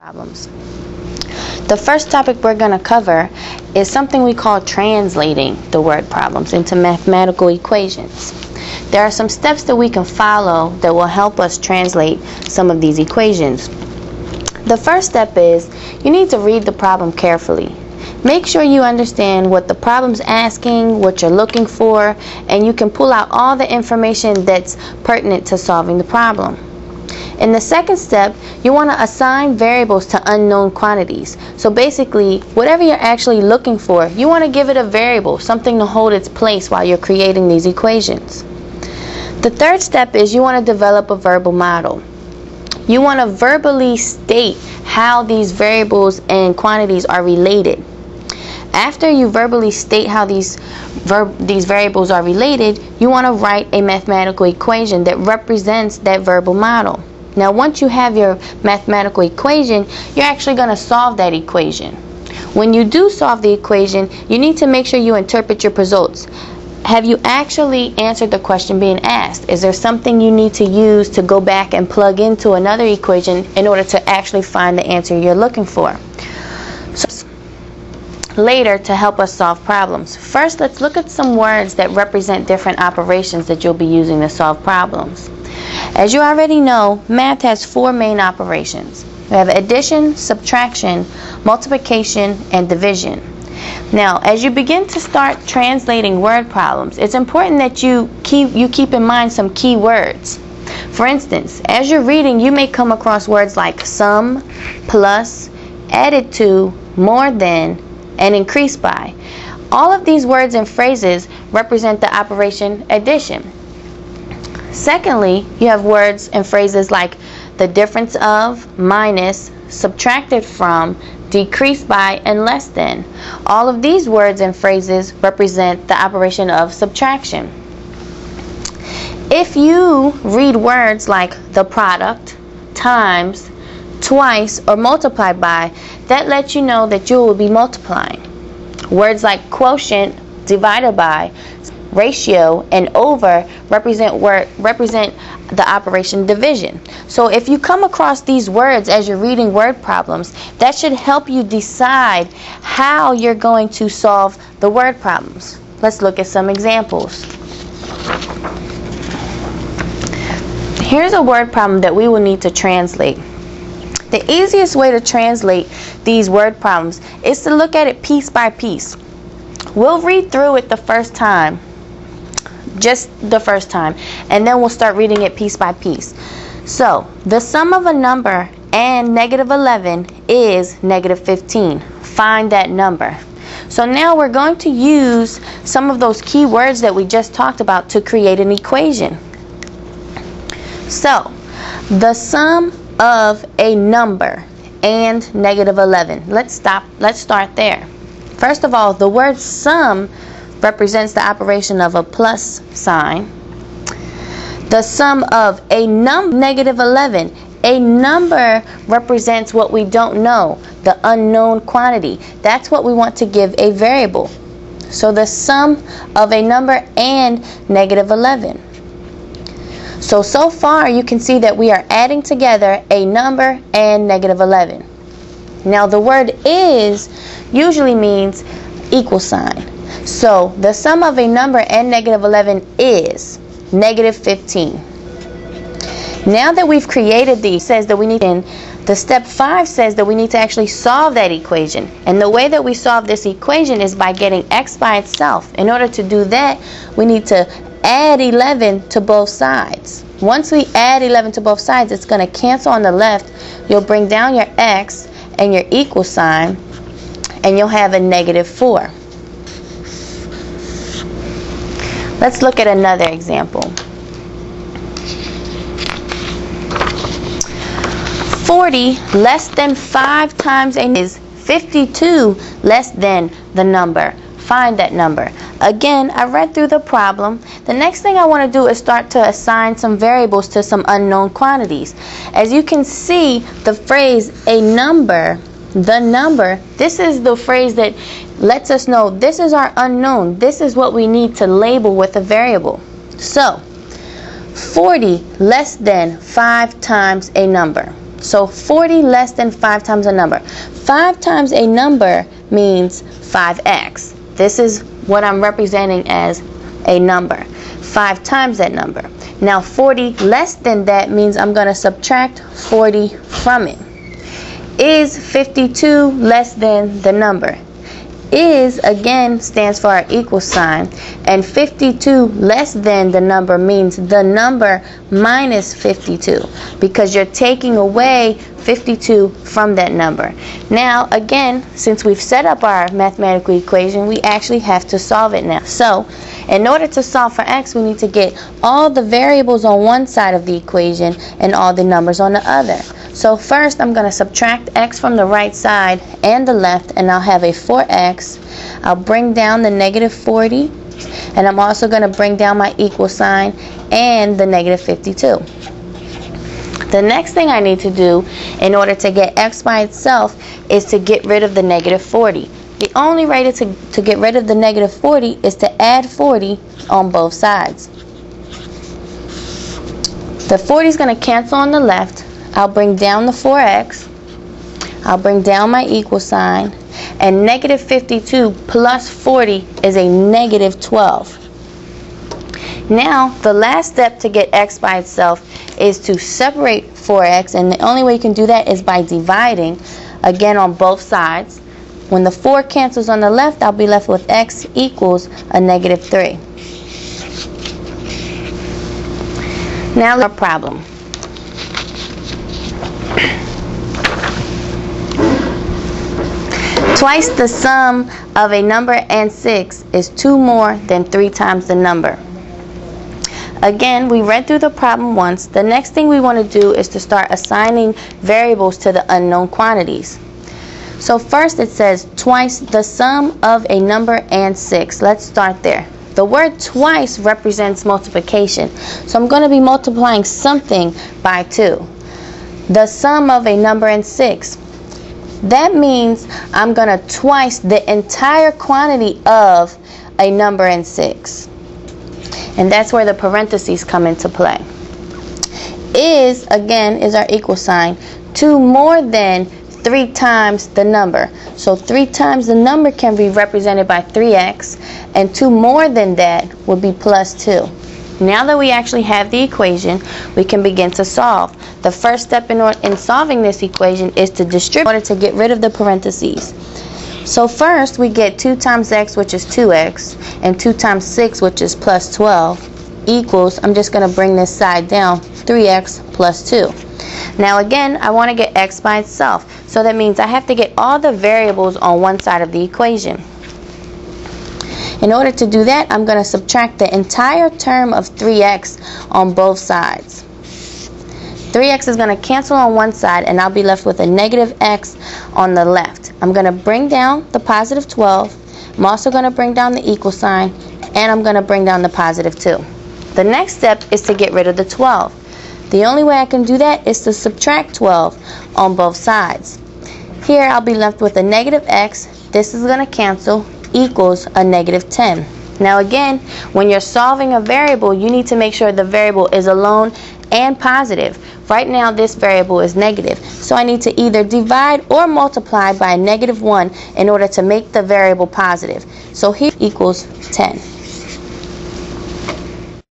Problems. The first topic we're going to cover is something we call translating the word problems into mathematical equations. There are some steps that we can follow that will help us translate some of these equations. The first step is you need to read the problem carefully. Make sure you understand what the problem's asking, what you're looking for, and you can pull out all the information that's pertinent to solving the problem. In the second step, you want to assign variables to unknown quantities. So basically, whatever you're actually looking for, you want to give it a variable, something to hold its place while you're creating these equations. The third step is you want to develop a verbal model. You want to verbally state how these variables and quantities are related. After you verbally state how these variables are related, you want to write a mathematical equation that represents that verbal model. Now, once you have your mathematical equation, you're actually going to solve that equation. When you do solve the equation, you need to make sure you interpret your results. Have you actually answered the question being asked? Is there something you need to use to go back and plug into another equation in order to actually find the answer you're looking for? Later, to help us solve problems. First, let's look at some words that represent different operations that you'll be using to solve problems. As you already know, math has four main operations. We have addition, subtraction, multiplication, and division. Now, as you begin to start translating word problems, it's important that you keep in mind some key words. For instance, as you're reading, you may come across words like sum, plus, added to, more than, and increased by. All of these words and phrases represent the operation addition. Secondly, you have words and phrases like the difference of, minus, subtracted from, decreased by, and less than. All of these words and phrases represent the operation of subtraction. If you read words like the product, times, twice, or multiplied by, that lets you know that you will be multiplying. Words like quotient, divided by, ratio, and over represent the operation division. So if you come across these words as you're reading word problems, that should help you decide how you're going to solve the word problems. Let's look at some examples. Here's a word problem that we will need to translate. The easiest way to translate these word problems is to look at it piece by piece. We'll read through it the first time, just the first time, and then we'll start reading it piece by piece. So, the sum of a number and negative 11 is negative 15. Find that number. So now we're going to use some of those key words that we just talked about to create an equation. So, the sum of a number and negative 11. Let's start there. First of all, the word sum represents the operation of a plus sign. The sum of a negative 11. A number represents what we don't know, the unknown quantity. That's what we want to give a variable. So the sum of a number and negative 11. So far you can see that we are adding together a number and negative 11. Now the word is usually means equal sign. So the sum of a number and negative 11 is negative 15. Now that we've created these, says that we need the step 5 says that we need to actually solve that equation. And the way that we solve this equation is by getting x by itself. In order to do that, we need to add 11 to both sides. Once we add 11 to both sides, it's going to cancel on the left. You'll bring down your x and your equal sign, and you'll have a negative 4. Let's look at another example. 40 less than 5 times a is 52 less than the number. Find that number. Again, I read through the problem. The next thing I want to do is start to assign some variables to some unknown quantities. As you can see, the phrase a number, the number, this is the phrase that lets us know this is our unknown. This is what we need to label with a variable. So, 40 less than 5 times a number. So 40 less than 5 times a number. 5 times a number means 5x. This is what I'm representing as a number. 5 times that number. Now 40 less than that means I'm going to subtract 40 from it. Is 52 less than the number? Is, again, stands for our equal sign, and 52 less than the number means the number minus 52, because you're taking away 52 from that number. Now, again, since we've set up our mathematical equation, we actually have to solve it now. So, in order to solve for x, we need to get all the variables on one side of the equation and all the numbers on the other. So first, I'm going to subtract x from the right side and the left, and I'll have a 4x. I'll bring down the negative 40, and I'm also going to bring down my equal sign and the negative 52. The next thing I need to do in order to get x by itself is to get rid of the negative 40. The only way to get rid of the negative 40 is to add 40 on both sides. The 40 is going to cancel on the left. I'll bring down the 4x, I'll bring down my equal sign, and negative 52 plus 40 is a negative 12. Now, the last step to get x by itself is to separate 4x, and the only way you can do that is by dividing, again, on both sides. When the 4 cancels on the left, I'll be left with x equals a negative 3. Now, our problem. Twice the sum of a number and 6 is 2 more than 3 times the number. Again, we read through the problem once. The next thing we want to do is to start assigning variables to the unknown quantities. So first it says twice the sum of a number and 6. Let's start there. The word twice represents multiplication. So I'm going to be multiplying something by 2. The sum of a number and 6. That means I'm going to twice the entire quantity of a number and 6. And that's where the parentheses come into play. Is, again, is our equal sign. 2 more than 3 times the number. So 3 times the number can be represented by 3x, and 2 more than that would be plus 2. Now that we actually have the equation, we can begin to solve. The first step in solving this equation is to distribute in order to get rid of the parentheses. So first we get 2 times x, which is 2x, and 2 times 6, which is plus 12, equals, I'm just going to bring this side down, 3x plus 2. Now again, I want to get x by itself. So that means I have to get all the variables on one side of the equation. In order to do that, I'm going to subtract the entire term of 3x on both sides. 3x is going to cancel on one side, and I'll be left with a negative x on the left. I'm going to bring down the positive 12. I'm also going to bring down the equal sign, and I'm going to bring down the positive 2. The next step is to get rid of the 12. The only way I can do that is to subtract 12 on both sides. Here I'll be left with a negative x. This is going to cancel, equals a negative 10. Now again, when you're solving a variable, you need to make sure the variable is alone and positive. Right now this variable is negative, so I need to either divide or multiply by a negative 1 in order to make the variable positive. So here equals 10.